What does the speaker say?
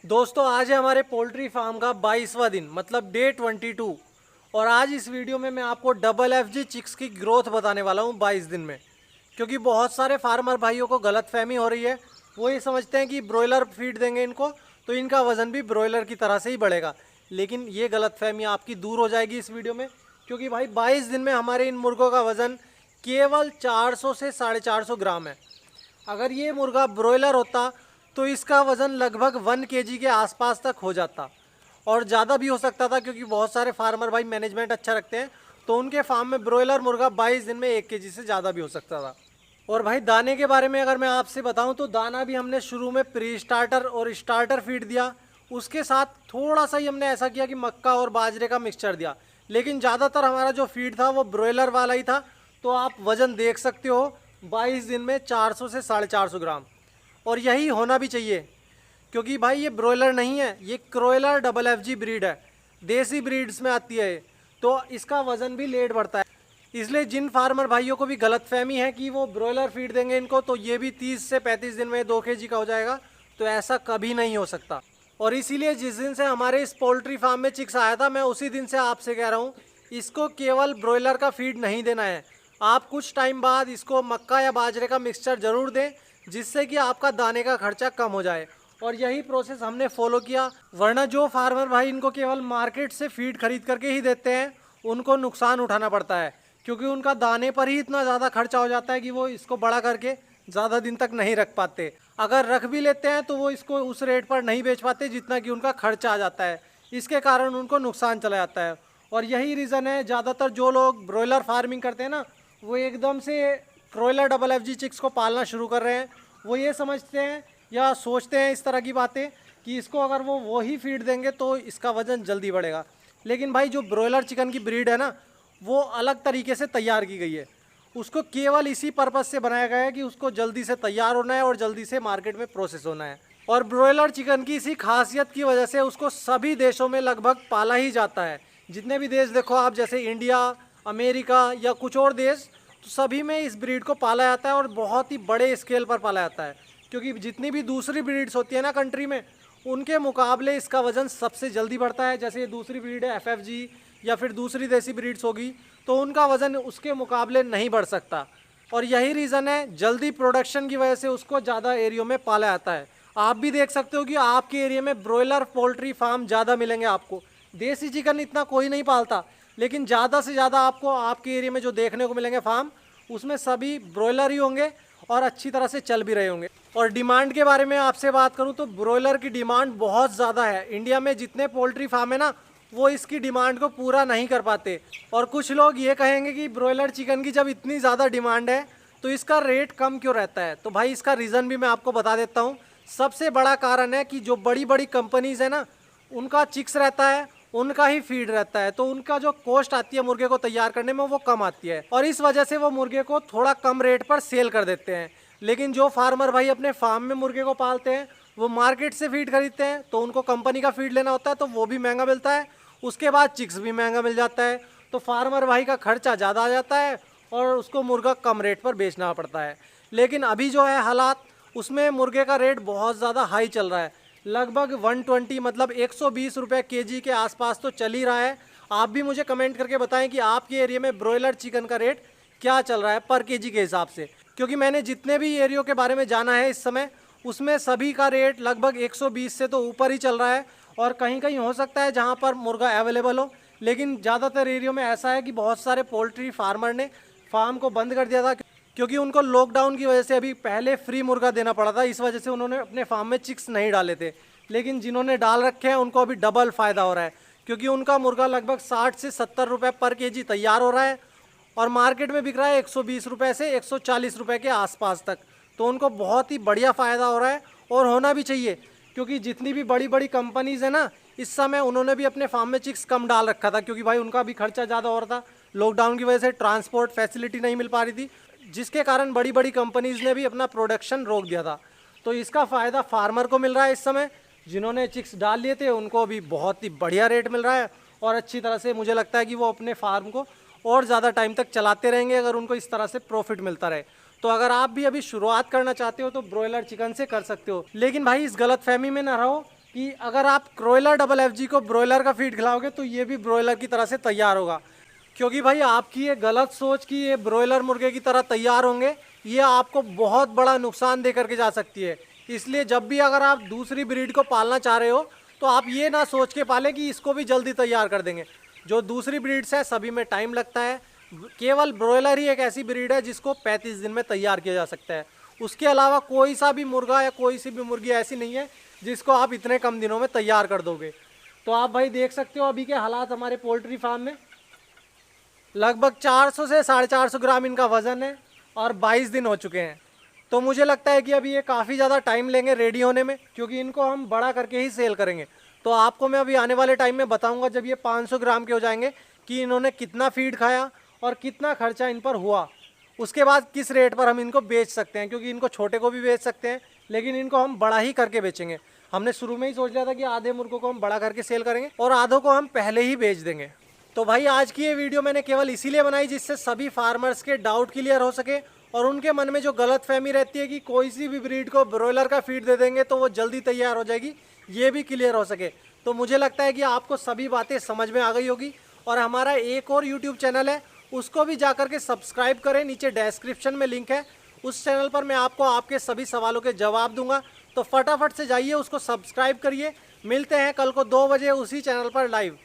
दोस्तों आज है हमारे पोल्ट्री फार्म का 22वां दिन मतलब डे 22। और आज इस वीडियो में मैं आपको डबल FG चिक्स की ग्रोथ बताने वाला हूँ 22 दिन में। क्योंकि बहुत सारे फार्मर भाइयों को गलतफहमी हो रही है। वो ये समझते हैं कि ब्रॉयलर फीड देंगे इनको तो इनका वज़न भी ब्रॉयलर की तरह से ही बढ़ेगा। लेकिन ये गलतफहमी आपकी दूर हो जाएगी इस वीडियो में। क्योंकि भाई 22 दिन में हमारे इन मुर्गों का वज़न केवल 400 से 450 ग्राम है। अगर ये मुर्गा ब्रॉयलर होता तो इसका वज़न लगभग 1 kg के आसपास तक हो जाता और ज़्यादा भी हो सकता था। क्योंकि बहुत सारे फार्मर भाई मैनेजमेंट अच्छा रखते हैं तो उनके फार्म में ब्रॉयलर मुर्गा 22 दिन में 1 kg से ज़्यादा भी हो सकता था। और भाई दाने के बारे में अगर मैं आपसे बताऊं तो दाना भी हमने शुरू में प्री स्टार्टर और स्टार्टर फीड दिया। उसके साथ थोड़ा सा ही हमने ऐसा किया कि मक्का और बाजरे का मिक्सचर दिया। लेकिन ज़्यादातर हमारा जो फीड था वो ब्रॉयलर वाला ही था। तो आप वज़न देख सकते हो 22 दिन में 400 से 450 ग्राम। और यही होना भी चाहिए क्योंकि भाई ये ब्रॉयलर नहीं है, ये क्रोयलर डबल FG ब्रीड है। देसी ब्रीड्स में आती है तो इसका वज़न भी लेट बढ़ता है। इसलिए जिन फार्मर भाइयों को भी गलतफहमी है कि वो ब्रॉयलर फीड देंगे इनको तो ये भी 30 से 35 दिन में 2 kg का हो जाएगा, तो ऐसा कभी नहीं हो सकता। और इसीलिए जिस दिन से हमारे इस पोल्ट्री फार्म में चिक्स आया था मैं उसी दिन से आपसे कह रहा हूँ इसको केवल ब्रॉयलर का फीड नहीं देना है। आप कुछ टाइम बाद इसको मक्का या बाजरे का मिक्सचर ज़रूर दें जिससे कि आपका दाने का खर्चा कम हो जाए। और यही प्रोसेस हमने फॉलो किया। वरना जो फार्मर भाई इनको केवल मार्केट से फीड खरीद करके ही देते हैं उनको नुकसान उठाना पड़ता है। क्योंकि उनका दाने पर ही इतना ज़्यादा खर्चा हो जाता है कि वो इसको बड़ा करके ज़्यादा दिन तक नहीं रख पाते। अगर रख भी लेते हैं तो वो इसको उस रेट पर नहीं बेच पाते जितना कि उनका खर्चा आ जाता है। इसके कारण उनको नुकसान चला जाता है। और यही रीज़न है ज़्यादातर जो लोग ब्रॉयलर फार्मिंग करते हैं ना वो एकदम से क्रोयलर डबल FG चिक्स को पालना शुरू कर रहे हैं। वो ये समझते हैं या सोचते हैं इस तरह की बातें कि इसको अगर वो ही फीड देंगे तो इसका वज़न जल्दी बढ़ेगा। लेकिन भाई जो ब्रॉयलर चिकन की ब्रीड है ना वो अलग तरीके से तैयार की गई है। उसको केवल इसी पर्पज़ से बनाया गया है कि उसको जल्दी से तैयार होना है और जल्दी से मार्केट में प्रोसेस होना है। और ब्रॉयलर चिकन की इसी खासियत की वजह से उसको सभी देशों में लगभग पाला ही जाता है। जितने भी देश देखो आप, जैसे इंडिया, अमेरिका या कुछ और देश, तो सभी में इस ब्रीड को पाला जाता है और बहुत ही बड़े स्केल पर पाला जाता है। क्योंकि जितनी भी दूसरी ब्रीड्स होती है ना कंट्री में उनके मुकाबले इसका वज़न सबसे जल्दी बढ़ता है। जैसे ये दूसरी ब्रीड है FFG या फिर दूसरी देसी ब्रीड्स होगी तो उनका वज़न उसके मुकाबले नहीं बढ़ सकता। और यही रीज़न है जल्दी प्रोडक्शन की वजह से उसको ज़्यादा एरियो में पाला जाता है। आप भी देख सकते हो कि आपके एरिया में ब्रॉयलर पोल्ट्री फार्म ज़्यादा मिलेंगे आपको। देसी चिकन इतना कोई नहीं पालता लेकिन ज़्यादा से ज़्यादा आपको आपके एरिया में जो देखने को मिलेंगे फार्म उसमें सभी ब्रॉयलर ही होंगे और अच्छी तरह से चल भी रहे होंगे। और डिमांड के बारे में आपसे बात करूं तो ब्रॉयलर की डिमांड बहुत ज़्यादा है। इंडिया में जितने पोल्ट्री फार्म है ना वो इसकी डिमांड को पूरा नहीं कर पाते। और कुछ लोग ये कहेंगे कि ब्रॉयलर चिकन की जब इतनी ज़्यादा डिमांड है तो इसका रेट कम क्यों रहता है। तो भाई इसका रीज़न भी मैं आपको बता देता हूँ। सबसे बड़ा कारण है कि जो बड़ी बड़ी कंपनीज़ है ना उनका चिक्स रहता है, उनका ही फीड रहता है, तो उनका जो कॉस्ट आती है मुर्गे को तैयार करने में वो कम आती है और इस वजह से वो मुर्गे को थोड़ा कम रेट पर सेल कर देते हैं। लेकिन जो फार्मर भाई अपने फार्म में मुर्गे को पालते हैं वो मार्केट से फीड खरीदते हैं तो उनको कंपनी का फीड लेना होता है तो वो भी महंगा मिलता है। उसके बाद चिक्स भी महंगा मिल जाता है तो फार्मर भाई का खर्चा ज़्यादा आ जाता है और उसको मुर्गा कम रेट पर बेचना पड़ता है। लेकिन अभी जो है हालात उसमें मुर्गे का रेट बहुत ज़्यादा हाई चल रहा है। लगभग 120 मतलब 120 रुपये kg के आसपास तो चल ही रहा है। आप भी मुझे कमेंट करके बताएं कि आपके एरिया में ब्रॉयलर चिकन का रेट क्या चल रहा है पर kg के हिसाब से। क्योंकि मैंने जितने भी एरियो के बारे में जाना है इस समय उसमें सभी का रेट लगभग 120 से तो ऊपर ही चल रहा है। और कहीं कहीं हो सकता है जहाँ पर मुर्गा अवेलेबल हो, लेकिन ज़्यादातर एरियो में ऐसा है कि बहुत सारे पोल्ट्री फार्मर ने फार्म को बंद कर दिया था क्योंकि उनको लॉकडाउन की वजह से अभी पहले फ्री मुर्गा देना पड़ा था। इस वजह से उन्होंने अपने फार्म में चिक्स नहीं डाले थे। लेकिन जिन्होंने डाल रखे हैं उनको अभी डबल फ़ायदा हो रहा है क्योंकि उनका मुर्गा लगभग 60 से 70 रुपये पर kg तैयार हो रहा है और मार्केट में बिक रहा है 120 रुपये से 140 रुपये के आसपास तक। तो उनको बहुत ही बढ़िया फ़ायदा हो रहा है और होना भी चाहिए। क्योंकि जितनी भी बड़ी बड़ी कंपनीज़ है ना इस समय उन्होंने भी अपने फार्म में चिक्स कम डाल रखा था क्योंकि भाई उनका भी खर्चा ज़्यादा हो रहा था। लॉकडाउन की वजह से ट्रांसपोर्ट फैसिलिटी नहीं मिल पा रही थी जिसके कारण बड़ी बड़ी कंपनीज़ ने भी अपना प्रोडक्शन रोक दिया था। तो इसका फ़ायदा फार्मर को मिल रहा है इस समय। जिन्होंने चिक्स डाल लिए थे उनको भी बहुत ही बढ़िया रेट मिल रहा है और अच्छी तरह से मुझे लगता है कि वो अपने फार्म को और ज़्यादा टाइम तक चलाते रहेंगे अगर उनको इस तरह से प्रॉफिट मिलता रहे। तो अगर आप भी अभी शुरुआत करना चाहते हो तो ब्रॉयलर चिकन से कर सकते हो। लेकिन भाई इस गलतफहमी में ना रहो कि अगर आप क्रोयलर डबल एफजी को ब्रॉयलर का फीड खिलाओगे तो ये भी ब्रॉयलर की तरह से तैयार होगा। क्योंकि भाई आपकी ये गलत सोच कि ये ब्रॉयलर मुर्गे की तरह तैयार होंगे, ये आपको बहुत बड़ा नुकसान दे करके जा सकती है। इसलिए जब भी अगर आप दूसरी ब्रीड को पालना चाह रहे हो तो आप ये ना सोच के पालें कि इसको भी जल्दी तैयार कर देंगे। जो दूसरी ब्रीड्स है सभी में टाइम लगता है। केवल ब्रॉयलर ही एक ऐसी ब्रीड है जिसको 35 दिन में तैयार किया जा सकता है। उसके अलावा कोई सा भी मुर्गा या कोई सी भी मुर्गी ऐसी नहीं है जिसको आप इतने कम दिनों में तैयार कर दोगे। तो आप भाई देख सकते हो अभी के हालात हमारे पोल्ट्री फार्म में। लगभग 400 से 450 ग्राम इनका वज़न है और 22 दिन हो चुके हैं। तो मुझे लगता है कि अभी ये काफ़ी ज़्यादा टाइम लेंगे रेडी होने में, क्योंकि इनको हम बड़ा करके ही सेल करेंगे। तो आपको मैं अभी आने वाले टाइम में बताऊंगा जब ये 500 ग्राम के हो जाएंगे कि इन्होंने कितना फीड खाया और कितना खर्चा इन पर हुआ। उसके बाद किस रेट पर हम इनको बेच सकते हैं, क्योंकि इनको छोटे को भी बेच सकते हैं लेकिन इनको हम बड़ा ही करके बेचेंगे। हमने शुरू में ही सोच लिया था कि आधे मुर्गों को हम बड़ा करके सेल करेंगे और आधों को हम पहले ही बेच देंगे। तो भाई आज की ये वीडियो मैंने केवल इसीलिए बनाई जिससे सभी फार्मर्स के डाउट क्लियर हो सके और उनके मन में जो गलतफहमी रहती है कि कोई सी भी ब्रीड को ब्रॉयलर का फीड दे देंगे तो वो जल्दी तैयार हो जाएगी, ये भी क्लियर हो सके। तो मुझे लगता है कि आपको सभी बातें समझ में आ गई होगी। और हमारा एक और यूट्यूब चैनल है, उसको भी जाकर के सब्सक्राइब करें, नीचे डिस्क्रिप्शन में लिंक है। उस चैनल पर मैं आपको आपके सभी सवालों के जवाब दूंगा। तो फटाफट से जाइए उसको सब्सक्राइब करिए। मिलते हैं कल को 2 बजे उसी चैनल पर लाइव।